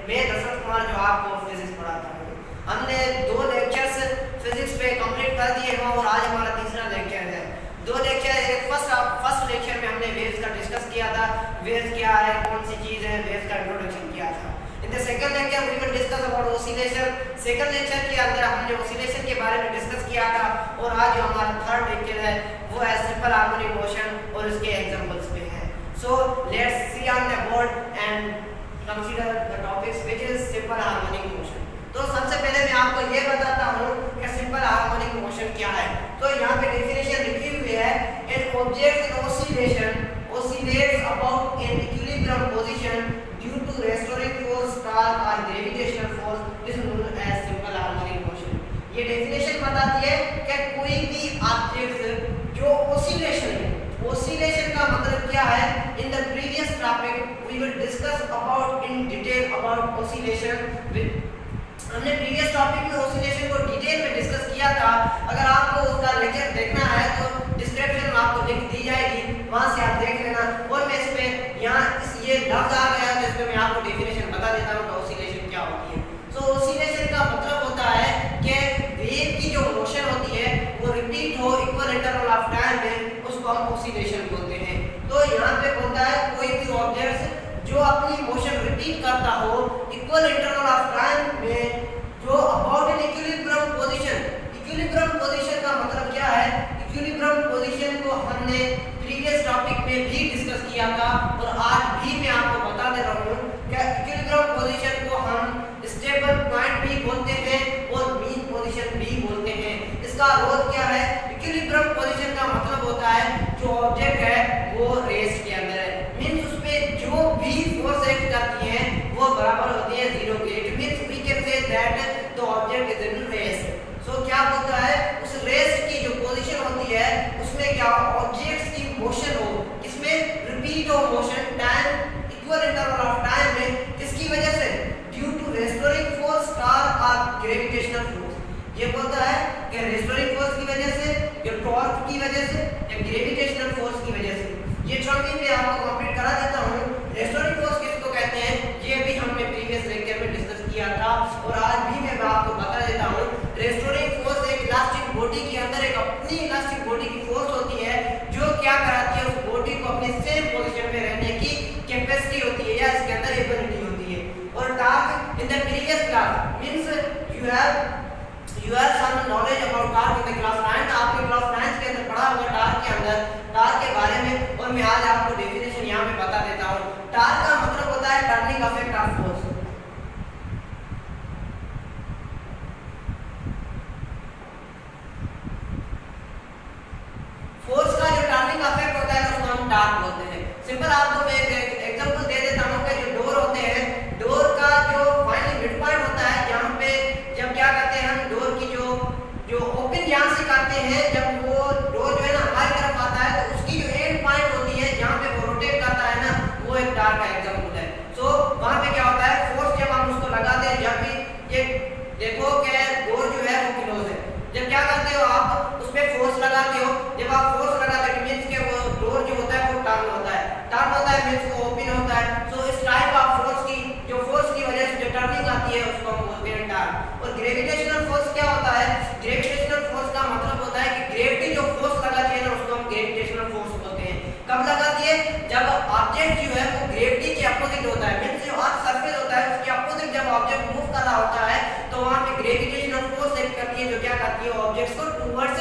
मैं दशरथ कुमार जो आपको फिजिक्स पढ़ाता हूँ। हमने 2 लेक्चर्स फिजिक्स पे कंप्लीट कर दिए हैं और आज हमारा तीसरा लेक्चर है। 2 लेक्चर, एक फर्स्ट लेक्चर में हमने वेव्स का डिस्कस किया था, वेव्स क्या है, कौन सी चीज़ है, वेव्स का इंट्रोडक्शन किया था। In the second lecture we will discuss about oscillation. Second lecture के अंदर हमने ऑसिलेशन के बारे में डिस्कस किया था और आज जो हमारा थर्ड लेक्चर है वो है सिंपल हार्मोनिक मोशन और उसके एग्जांपल्स पे है। So let's see on the board and consider the topics which is simple harmonic motion. तो सबसे पहले मैं आपको ये बताता हूँ कि सिंपल हार्मोनिक मोशन क्या है। तो यहाँ पे डेफिनेशन लिखी हुई है, an object in oscillation oscillates about an equilibrium position due to restoring force, torque or gravitational force is known as simple harmonic motion। ये डेफिनेशन बताती है कि कोई भी ऑब्जेक्ट जो ऑसिलेशन है, ऑसिलेशन का मतलब क्या है। In the previous topic we will discuss about in detail about oscillation. हमने प्रीवियस टॉपिक में ऑसिलेशन को डिटेल में डिस्कस किया था। अगर आपको उसका लेक्चर देखना है तो डिस्क्रिप्शन में आपको लिंक दी जाएगी, वहां से आप देख लेना। और मैं इस पे यहाँ ये लफ्ज आ गया तो इस पे मैं आपको डेफिनेशन बता देता हूँ कि ऑसिलेशन क्या होती है। सो ऑसिलेशन का मतलब होता है कि वेव की जो मोशन होती है वो रिपीट हो इक्वल इंटरवल ऑफ टाइम में, उसको हम ऑसिलेशन बोलते हैं। तो यहाँ पे बोलता है कोई भी ऑब्जेक्ट जो अपनी मोशन रिपीट करता हो इक्वल इंटरवल ऑफ टाइम में, जो about an equilibrium position. Equilibrium position का मतलब क्या है। इक्विलिब्रियम पोजीशन को हमने प्रीवियस टॉपिक में भी डिस्कस किया था और आज भी मैं आपको बता दे रहा हूँ कि इक्विलिब्रियम पोजीशन को हम स्टेबल पॉइंट भी बोलते हैं और मीन पोजीशन भी बोलते हैं। इसका रोल क्या है। इक्विलिब्रियम पोजीशन का मतलब होता है जो ऑब्जेक्ट है वो रेस्ट के अंदर है, मींस उस पे जो भी फोर्स एक्ट करती है वो बराबर होती है 0 के। It means we can say that the object is in rest. So क्या होता है, उस रेस्ट की जो पोजीशन होती है उसमें क्या ऑब्जेक्ट्स की मोशन हो, इसमें रिपीट हो motion time equal interval of time में, किसकी वजह से, due to restoring force, torque और ग्रेविटेशनल फोर्स। ये बोलता है कि रेस्टोरिंग फोर्स की वजह से, या टॉर्क की वजह से, या ग्रेविटेशनल फोर्स की वजह से। ये थ्योरी मैं आपको कंप्लीट करा देता हूँ। रेस्टोरिंग फोर्स किसको कहते हैं ये भी हमने प्रीवियस लेक्चर में डिस्कस किया था और आज भी मैं आपको बता देता हूँ। रेस्टोरिंग फोर्स एक इलास्टिक बॉडी के अंदर एक अपनी इलास्टिक बॉडी की फोर्स होती है जो क्या कराती है, उस बॉडी को अपनी सेम पोजीशन में रहने की कैपेसिटी होती है या इसके अंदर एबिलिटी होती है। और torque in the previous class means you have some knowledge about torque in the class 9। आपने क्लास 9 के अंदर पढ़ा होगा टॉर्क के अंदर, टॉर्क के बारे में, और मैं आज आपको डेफिनेशन यहाँ पे बता देता हूँ। टॉर्क का मतलब होता है turning effect of force. Force का जो टर्निंग इफेक्ट होता है उसको हम टॉर्क बोलते हैं। सिंपल आपको मैं एक एग्जांपल दे देता हूँ कि जो डोर होते हैं, डोर का जो फाइनली मिड पॉइंट होता है जहाँ पे जब क्या करते हैं हम डोर की जो ओपन यहाँ से करते हैं, जब वो डोर जो है ना हमारी तरफ आता है तो उसकी जो एंड पॉइंट होती है जहाँ पे वो रोटेट करता है ना, वो एक टॉर्क का एग्जांपल है। सो वहाँ पे क्या होता है, फोर्स जब हम उसको लगाते हैं, जब भी ये देखो कि डोर जो है वो क्लोज है, जब क्या करते हो आप उस पर फोर्स लगाते हो, जब आप फोर्स लगाते हो मींस के वो डोर जो होता है वो टर्न होता है, टर्न होता है मींस वो ओपन होता है। सो इस टाइप ऑफ फोर्स की वजह से जो टर्निंग आती है उसको हम बोलते हैं टॉर्क। और ग्रेविटेशनल फोर्स क्या होता है, ग्रेविटेशनल फोर्स का मतलब होता है कि ग्रेविटी जो फोर्स लगाती है ना उसको हम ग्रेविटेशनल फोर्स बोलते हैं। कब लगाती है, जब ऑब्जेक्ट जो है वो ग्रेविटी के अपोजिट होता है, मींस जो अर्थ सरफेस होता है उसके अपोजिट जब ऑब्जेक्ट मूव कर रहा होता है तो वहां पे ग्रेविटेशनल फोर्स एक्ट करती है जो क्या करती है ऑब्जेक्ट्स को टुवर्ड्स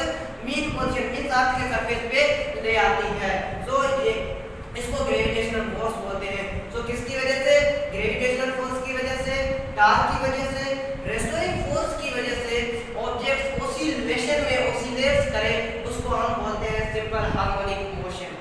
मीन पोजीशन मींस अर्थ के सरफेस पे ले आती है। सो ये इसको ग्रेविटेशनल फोर्स बोलते हैं। सो किसकी वजह से, ग्रेविटेशनल फोर्स की वजह से, टॉर्क की वजह से, रेस्टोरिंग फोर्स की वजह से ऑब्जेक्ट ऑसिलेशन में ऑसिलेट्स करे, उसको हम बोलते हैं सिंपल हार्मोनिक मोशन।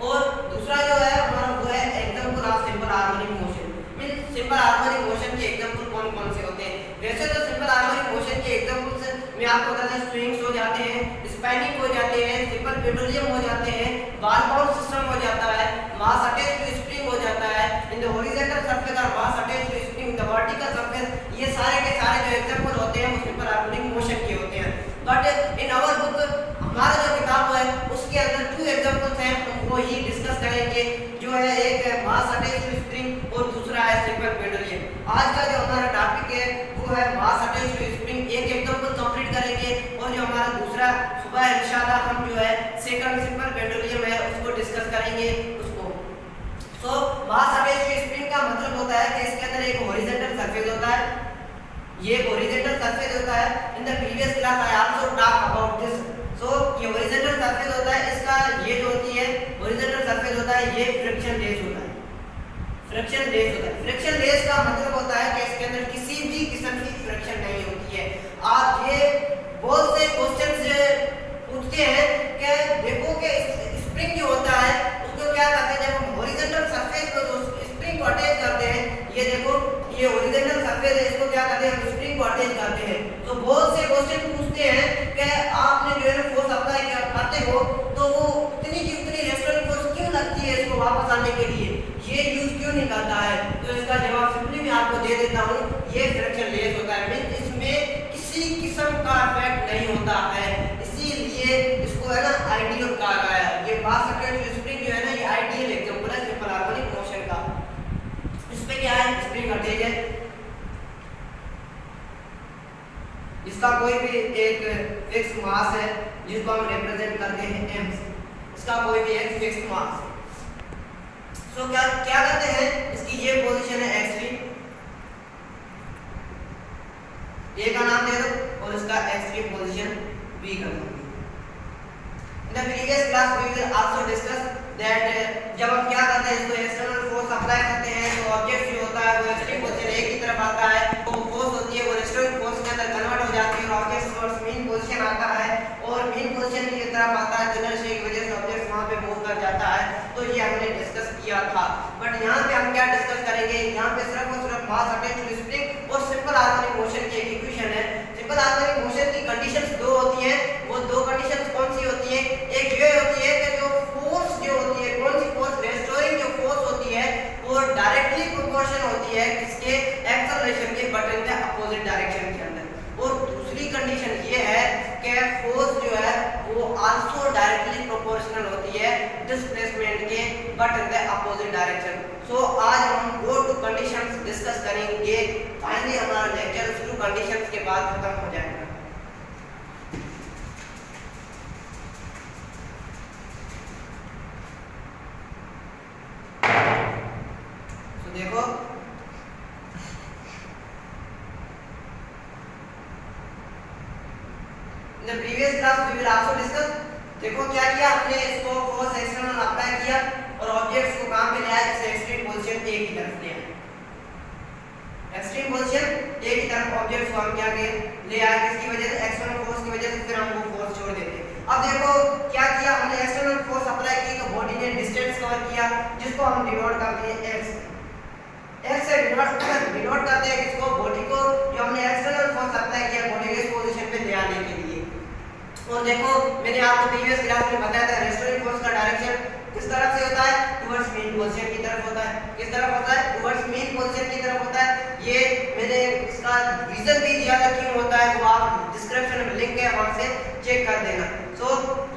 और दूसरा जो है हमारा वो है example of simple harmonic motion. Means simple harmonic motion के एग्जांपल कौन कौन से होते हैं। वैसे तो सिंपल हार्मोनिक मोशन के एग्जांपल्स मैं आपको बता दें, स्विंग्स हो जाते हैं, स्पैनिंग हो जाते हैं, सिंपल पेंडुलम हो जाते हैं, बॉल बाउंड सिस्टम हो जाता है, मास अटैच्ड टू स्प्रिंग हो जाता है, इन द हॉरिजॉन्टल सरफेस और mass attached to spring in the vertical surface. ये सारे के सारे जो एग्जांपल होते हैं वो सिंपल हार्मोनिक मोशन के होते हैं। बट इन आवर बुक हमारा जो किताब है उसके अंदर 2 एग्जांपल्स हैं, हम वो ही डिस्कस करेंगे, जो है एक है मास अटैच्ड टू स्प्रिंग और दूसरा है सिंपल पेंडुलम। आज का जो हमारा टॉपिक है वो है मास अटैच्ड टू स्प्रिंग। एक एग्जांपल कंप्लीट करेंगे और जो हमारा दूसरा सुबह इंशाल्लाह हम जो है सेकंड सिंपल पेंडुलम है उसको डिस्कस करेंगे उसको। तो मास अटैच्ड टू स्प्रिंग का मतलब होता है कि इसके अंदर एक हॉरिजॉन्टल सरफेस होता है, ये हॉरिजॉन्टल सरफेस होता है। In the previous class I also talk about this. So ये हॉरिजॉन्टल सरफेस होता है, इसका ये जो होती है हॉरिजॉन्टल सरफेस होता है, ये फ्रिक्शन लेस होता है। फ्रिक्शन लेस होता है। फ्रिक्शन लेस का मतलब होता है कि इसके अंदर किसी भी किस्म की फ्रिक्शन नहीं होती है। आप ये बहुत से क्वेश्चंस पूछते हैं कि देखो कि स्प्रिंग जो होता है उसको क्या कहते हैं, जब हम हॉरिजॉन्टल सरफेस को जो स्प्रिंग को अटैच करते हैं, ये देखो ये हॉरिजॉन्टल सरफेस है, इसको क्या कहते हैं, हम स्प्रिंग को अटैच करते हैं। तो बहुत से क्वेश्चन पूछते हैं कि आपने जो है फोर्स अप्लाई करते हो तो वो उतनी की उतनी रेस्टोरेंट फोर्स क्यों लगती है इसको वापस आने के लिए, ये यूज क्यों नहीं करता है। तो इसका जवाब सिंपली मैं आपको दे देता हूँ, ये फ्रिक्शन लेस होता है, मींस इसमें किसी किस्म का इफेक्ट नहीं होता है, इसीलिए इसको है ना आइडियल कहा गया है। ये मास अटैच्ड स्प्रिंग जो है ना ये आइडियल एग्जांपल है सिंपल हार्मोनिक मोशन का। इसमें क्या है, स्प्रिंग अटैच है, इसका कोई भी एक फिक्स मास है जिसको हम रिप्रेजेंट करते हैं m, इसका कोई भी एक फिक्स मास है। सो क्या करते हैं, इसकी ये पोजीशन है x3, a का नाम दे दो और इसका x3 पोजीशन b कर दो। In the previous class we will also discuss that जब हम क्या करते हैं इसको एक्सटर्नल फोर्स अप्लाई करते हैं तो ऑब्जेक्ट जो होता है वो एक्सट्रीम पोजीशन a की तरफ आता है, तो फोर्स होती है वो रेस्टोरिंग फोर्स के अंदर कन्वर्ट हो जाती है और ऑब्जेक्ट टुवर्ड्स मीन पोजीशन आता है और मीन पोजीशन की तरफ आता है, इनर्शिया की वजह से ऑब्जेक्ट वहां पे मूव कर जाता है। तो ये हमने डिस्कस किया था, बट यहां पे हम क्या डिस्कस करेंगे, यहां पे सिर्फ और सिर्फ मास अटैच्ड टू स्प्रिंग और सिंपल हार्मोनिक मोशन की एक इक्वेशन है। सिंपल हार्मोनिक मोशन की कंडीशंस दो होती हैं, वो दो कंडीशंस कौन सी होती हैं, एक ये होती है कि जो फोर्स जो होती है, कौन सी फोर्स, रेस्टोरिंग जो फोर्स होती है वो डायरेक्टली प्रोपोर्शनल होती है किसके, एक्सेलरेशन के, but in the opposite direction के अंदर। और दूसरी कंडीशन ये है कि फोर्स जो है वो आल्सो डायरेक्टली प्रोपोर्शनल होती है डिस्प्लेसमेंट के, but in the opposite direction. So आज हम वो टू कंडीशंस डिस्कस करेंगे, फाइनली हमारा लेक्चर उस टू कंडीशंस के बाद खत्म हो जाएगा। देखो in the previous class we will also discuss, देखो क्या किया हमने, इसको फोर्स एक्सटर्नल अप्लाई किया और ऑब्जेक्ट्स को कहां पे ले आया, जैसे एक्सट्रीम पोजीशन a की तरफ ले आए, एक्सट्रीम पोजीशन a की तरफ ऑब्जेक्ट्स को हम क्या ले आए, किसकी वजह से, एक्सटर्नल फोर्स की वजह से, फिर हम वो फोर्स छोड़ देते हैं। अब देखो क्या किया हमने, एक्सटर्नल फोर्स अप्लाई की तो बॉडी ने डिस्टेंस कवर किया जिसको हम डिनोट करते हैं x, x से डिनोट करते हैं किसको, बॉडी को, जो हमने एक्सटर्नल फोर्स अप्लाई किया बॉडी के इस पोजीशन पे ले आने के लिए। और देखो मैंने आपको प्रीवियस क्लास में बताया था रेस्टोरिंग फोर्स का डायरेक्शन किस तरफ से होता है, टुवर्ड्स मीन पोजीशन की तरफ होता है, किस तरफ होता है, टुवर्ड्स मीन पोजीशन की तरफ होता है। ये मैंने इसका रीजन भी दिया था क्यों होता है, वो आप डिस्क्रिप्शन में लिंक है वहां से चेक कर देना। सो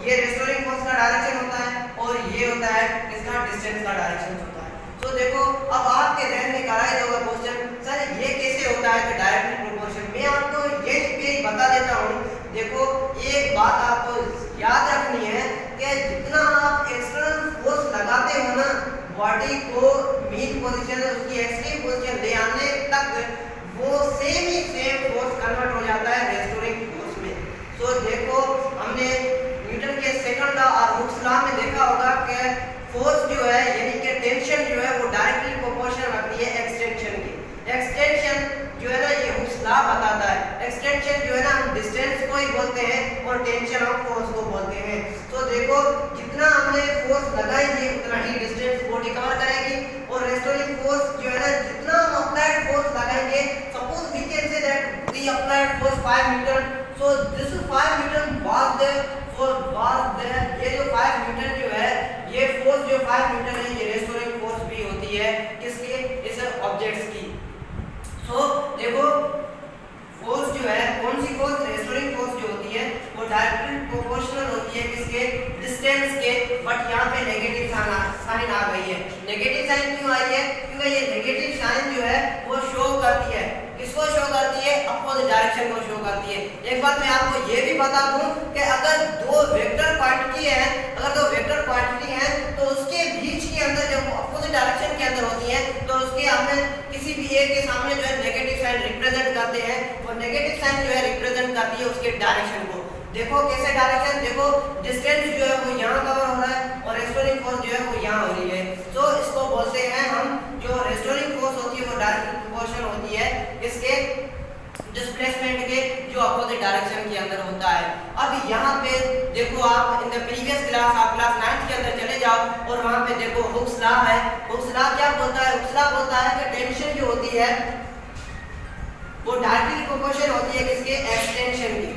ये रेस्टोरिंग फोर्स का डायरेक्शन होता है और ये होता है इसका डिस्टेंस का डायरेक्शन होता है। तो देखो अब आपके जहन में कराया होगा क्वेश्चन, सर ये कैसे होता है कि डायरेक्टली प्रोपोर्शन, मैं आपको ये भी बता देता हूँ। देखो एक बात आपको याद रखनी है कि जितना आप एक्सटर्नल फोर्स लगाते हो ना बॉडी को मीन पोजीशन से उसकी एक्सट्रीम पोजीशन ले आने तक, वो सेम ही सेम फोर्स कन्वर्ट हो जाता है रेस्टोरिंग फोर्स में। तो देखो हमने न्यूटन के सेकंड लॉ और हुक्स लॉ में देखा होगा कि फोर्स जो है यानी कि टेंशन जो है वो डायरेक्टली प्रोपोर्शनल रखती है एक्सटेंशन की। एक्सटेंशन जो है ना ये हुक्स लॉ बताता है, एक्सटेंशन जो है ना हम डिस्टेंस को ही बोलते हैं और टेंशन ऑफ फोर्स को बोलते हैं। तो देखो जितना हमने फोर्स लगाएंगे उतना ही डिस्टेंस बॉडी कवर करेगी और रेस्टोरिंग फोर्स जो है ना जितना हम अप्लाइड फोर्स लगाएंगे, suppose we can say that we applied force 5 newton, so this 5 newton was there, ये जो 5 न्यूटन जो है ये फोर्स जो 5 न्यूटन है ये रेस्टोरिंग फोर्स भी होती है किसके, इस ऑब्जेक्ट्स की। सो देखो फोर्स जो है कौन सी फोर्स, रेस्टोरिंग फोर्स जो होती है वो डायरेक्टली प्रोपोर्शनल होती है किसके, डिस्टेंस के, बट यहाँ पे नेगेटिव साइन आ गई है। नेगेटिव साइन क्यों आई है, क्योंकि ये नेगेटिव साइन जो है वो शो डायरेक्शन को शो करती है। एक बात मैं आपको ये भी बता दूं कि अगर दो वेक्टर क्वांटिटी है, तो उसके बीच के अंदर जब अपोजिट डायरेक्शन के अंदर होती है तो उसके हमें किसी भी एक के सामने जो है नेगेटिव साइन रिप्रेजेंट करते हैं, और नेगेटिव साइन जो है रिप्रेजेंट करती है उसके डायरेक्शन को। देखो कैसे डायरेक्शन, देखो डिस्टेंस जो है वो यहाँ कवर हो रहा है और रेस्टोरिंग फोर्स जो है वो यहाँ हो रही है। तो इसको बोलते हैं हम, जो रेस्टोरिंग फोर्स होती है वो डायरेक्टली प्रोपोर्शनल होती है इसके डिस्प्लेसमेंट के जो अपोजिट डायरेक्शन के अंदर होता है। अब यहाँ पे देखो आप इन द प्रीवियस क्लास, आप क्लास 9th के अंदर चले जाओ और वहाँ पे देखो हुक्स लॉ है। हुक्स लॉ क्या बोलता है? हुक्स लॉ बोलता है कि टेंशन जो होती है वो डायरेक्टली प्रोपोर्शनल होती है किसके? एक्सटेंशन की।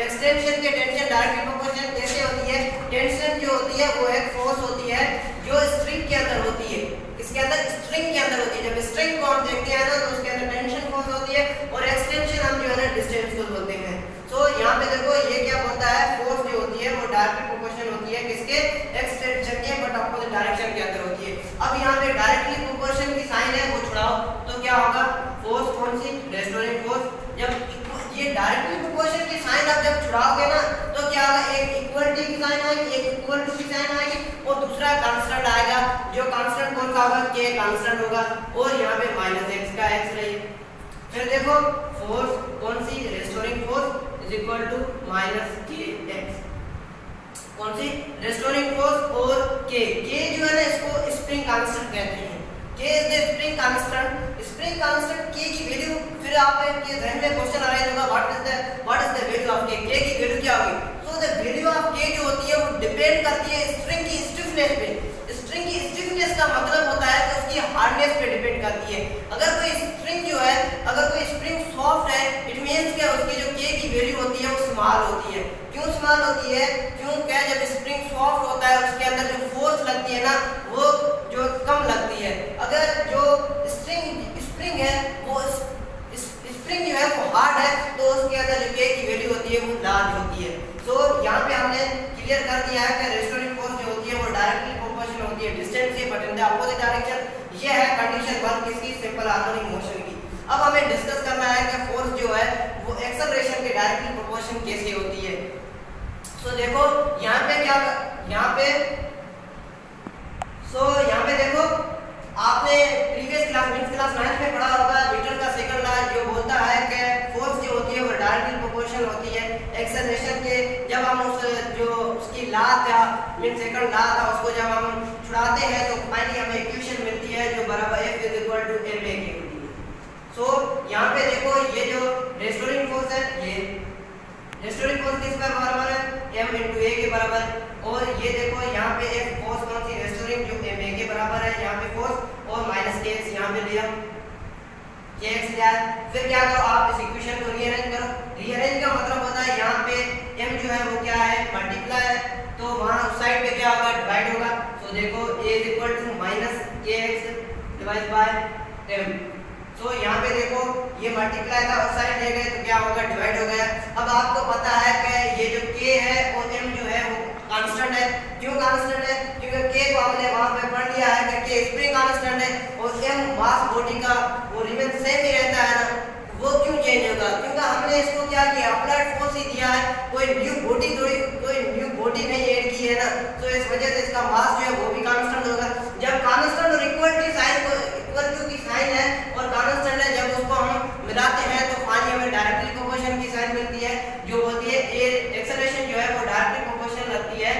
एक्सटेंशन के टेंशन डायरेक्टली प्रोपोर्शनल कैसे होती है? टेंशन जो होती है वो एक फोर्स होती है जो स्ट्रिंग के अंदर होती है। इसके अंदर स्ट्रिंग के अंदर होती है। जब स्ट्रिंग को हम देखते हैं ना तो उसके अंदर टेंशन फोर्स होती है और एक्सटेंशन हम जो है ना डिस्टेंस को बोलते हैं। तो यहाँ पे देखो ये क्या बोलता है? फोर्स जो होती है वो डायरेक्टली प्रोपोर्शनल होती है किसके? एक्सटेंशन के, बट अपोजिट डायरेक्शन के अंदर होती है। अब यहाँ पे डायरेक्टली प्रोपोर्शनल की साइन है वो छुड़ाओ तो क्या होगा? फोर्स कौन सी? Restoring force. जब ये डायरेक्टली प्रोपोर्शनल की साइन आप जब छुड़ाओगे ना तो क्या होगा? एक इक्वलिटी की साइन आएगी, एक इक्वल टू की साइन आएगी और दूसरा कांस्टेंट आएगा। जो कांस्टेंट कौन सा होगा? के कांस्टेंट होगा और यहाँ पे माइनस एक्स का एक्स रही। फिर देखो फोर्स कौन सी? Restoring force is equal to minus k x. कौन सी? रेस्टोरिंग फोर्स और के जो है ना इसको स्प्रिंग कांस्टेंट कहते हैं। के is the spring constant. Spring constant के की वैल्यू, फिर आपके जहन में क्वेश्चन आ रहा होगा what is the value of के की वैल्यू क्या होगी? सो द वैल्यू ऑफ के जो होती है वो डिपेंड करती है स्प्रिंग की स्टिफनेस पे। स्प्रिंग की स्टिफनेस का मतलब होता है कि उसकी हार्डनेस पे डिपेंड करती है। अगर कोई स्प्रिंग जो है, अगर कोई स्प्रिंग सॉफ्ट है, इट मींस कि उसकी जो के की वैल्यू होती है वो स्मॉल होती है। क्यों स्मॉल होती है? क्योंकि जब स्प्रिंग सॉफ्ट होता है उसके अंदर जो फोर्स लगती है ना वो जो कम लगती है। अगर जो स्प्रिंग है वो स्प्रिंग जो है वो हार्ड है तो उसके अंदर जो के की वैल्यू होती है वो लार्ज होती है। तो यहाँ पे हमने क्लियर कर दिया है कि रेस्टोरिंग फोर्स जो होती है वो डायरेक्टली प्रोपोर्शनल होती है डिस्टेंस से, but in the opposite direction. ये है कंडीशन 1 किसकी? सिंपल हार्मोनिक मोशन की। अब हमें डिस्कस करना है कि फोर्स जो है वो एक्सेलरेशन के डायरेक्टली प्रोपोर्शनल कैसे होती है। सो देखो यहाँ पे क्या, यहाँ पे देखो आपने previous class means class 9th में पढ़ा होगा न्यूटन का सेकंड लॉ जो बोलता है कि फोर्स जो होती है वो डायरेक्टली प्रोपोर्शनल होती है एक्सेलरेशन के। जब हम उसकी लॉ था मींस सेकंड लॉ था उसको जब हम छुड़ाते हैं तो फाइनली हमें इक्वेशन मिलती है जो बराबर F = ma के होती है। सो यहाँ पे देखो ये जो रेस्टोरिंग फोर्स है, ये रेस्टोरिंग फोर्स किसके बराबर है? m × a के बराबर। और ये देखो यहाँ पे एक फोर्स कौन सी? रेस्टोरिंग जो ma के बराबर है यहाँ पे फोर्स और माइनस के एक्स यहाँ पे लिया के एक्स लिया। फिर क्या करो आप इस इक्वेशन को रीअरेंज करो। रीअरेंज का मतलब होता है यहाँ पे m जो है वो क्या है? मल्टीप्लाई है, तो वहाँ उस साइड पे क्या होगा? डिवाइड होगा। तो देखो a = -kx / m। तो यहाँ पे देखो ये मल्टीप्लाई था उस साइड ले गए तो क्या होगा? डिवाइड हो गया। अब आपको पता है कि ये जो k है और m जो है वो कांस्टेंट है। क्यों कांस्टेंट है? क्योंकि k को हमने वहां पे पढ़ लिया है कि k स्प्रिंग कांस्टेंट है और m मास बॉडी का वो रिमेन सेम ही रहता है ना। वो क्यों चेंज होगा? क्योंकि हमने इसको क्या किया? अप्लाइड फोर्स ही दिया है, कोई न्यू बॉडी नहीं ऐड की है ना। तो इस वजह से इसका मास जो है वो भी कांस्टेंट होगा। जब कांस्टेंट और इक्वल टू की साइन है और कांस्टेंट है, जब उसको हम मिलाते हैं तो फाइनली हमें डायरेक्टली प्रोपोर्शनल की साइन मिलती है जो बोलती है एक्सेलरेशन जो है वो डायरेक्टली प्रोपोर्शनल लगती है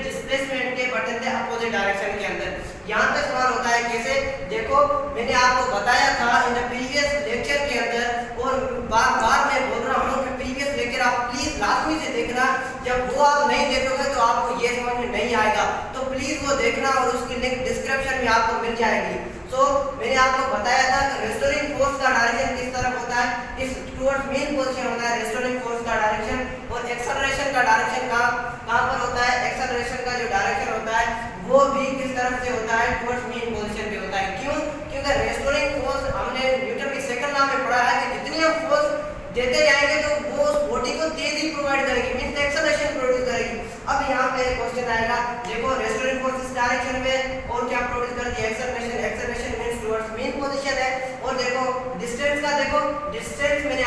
डिस्प्लेसमेंट के, but in the opposite direction के अंदर। यहाँ पे सवाल होता है कैसे? देखो मैंने आपको बताया था इन द प्रीवियस लेक्चर के अंदर और बार में बोल रहा हूँ कि प्रीवियस लेक्चर आप प्लीज लाजमी से देखना। जब वो आप नहीं देखोगे तो आपको ये समझ में नहीं आएगा, तो प्लीज वो देखना और उसकी लिंक डिस्क्रिप्शन में आपको मिल जाएगी। मैंने आपको बताया था कि रेस्टोरिंग फोर्स का डायरेक्शन किस तरफ होता है? इस टुवर्ड्स मेन पोजीशन होता है रेस्टोरिंग फोर्स का डायरेक्शन। और एक्सेलरेशन का डायरेक्शन कहाँ पर होता है? एक्सेलरेशन का जो डायरेक्शन होता है वो भी किस तरफ से होता है? टुवर्ड्स मेन पोजीशन पे होता है। क्यों? क्योंकि रेस्टोरिंग फोर्स हमने न्यूटन के सेकंड लॉ में पढ़ा है कि जितनी हम फोर्स देते जाएंगे तो वो उस बॉडी को तेजी प्रोवाइड करेगी, मींस एक्सेलरेशन प्रोड्यूस करेगी। अब यहाँ पे क्वेश्चन आएगा, देखो रेस्टोरिंग फोर्स इस डायरेक्शन में और क्या प्रोड्यूस करती है? Acceleration means towards main position है। और देखो डिस्टेंस का, देखो डिस्टेंस मैंने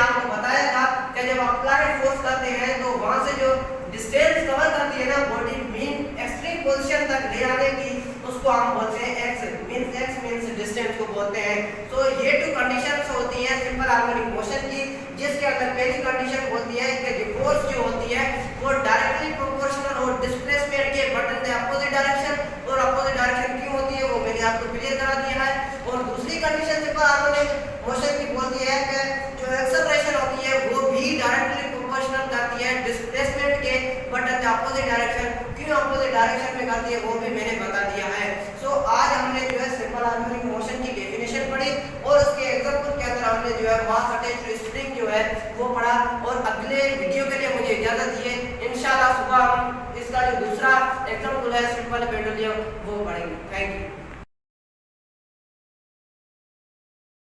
डिस्टेंस को बोलते हैं। तो ये 2 कंडीशंस होती हैं सिंपल हार्मोनिक मोशन की, जिसके अंदर पहली कंडीशन होती है कि फोर्स जो होती है वो डायरेक्टली प्रोपोर्शनल और डिस्प्लेसमेंट के बटन के अपोजिट डायरेक्शन, और अपोजिट डायरेक्शन क्यों होती है वो मैंने आपको क्लियर करा दिया है। और दूसरी कंडीशन सिंपल हार्मोनिक मोशन की बोलती है कि जो एक्सेलरेशन होती है वो भी डायरेक्टली प्रोपोर्शनल करती है डिस्प्लेसमेंट के बटन के अपोजिट डायरेक्शन। क्यों अपोजिट डायरेक्शन में करती है वो भी मैंने बता दिया है। सो आज हमने जो है सिंपल हार्मोनिक मोशन की डेफिनेशन पढ़ी और उसके एग्जांपल के अंदर हमने जो है मास अटैच्ड स्प्रिंग जो है वो पढ़ा। और अगले वीडियो के लिए मुझे इजाजत दीजिए, इंशाल्लाह सुबह हम इसका जो दूसरा एग्जांपल है सिंपल पेंडुलम वो पढ़ेंगे। Thank you.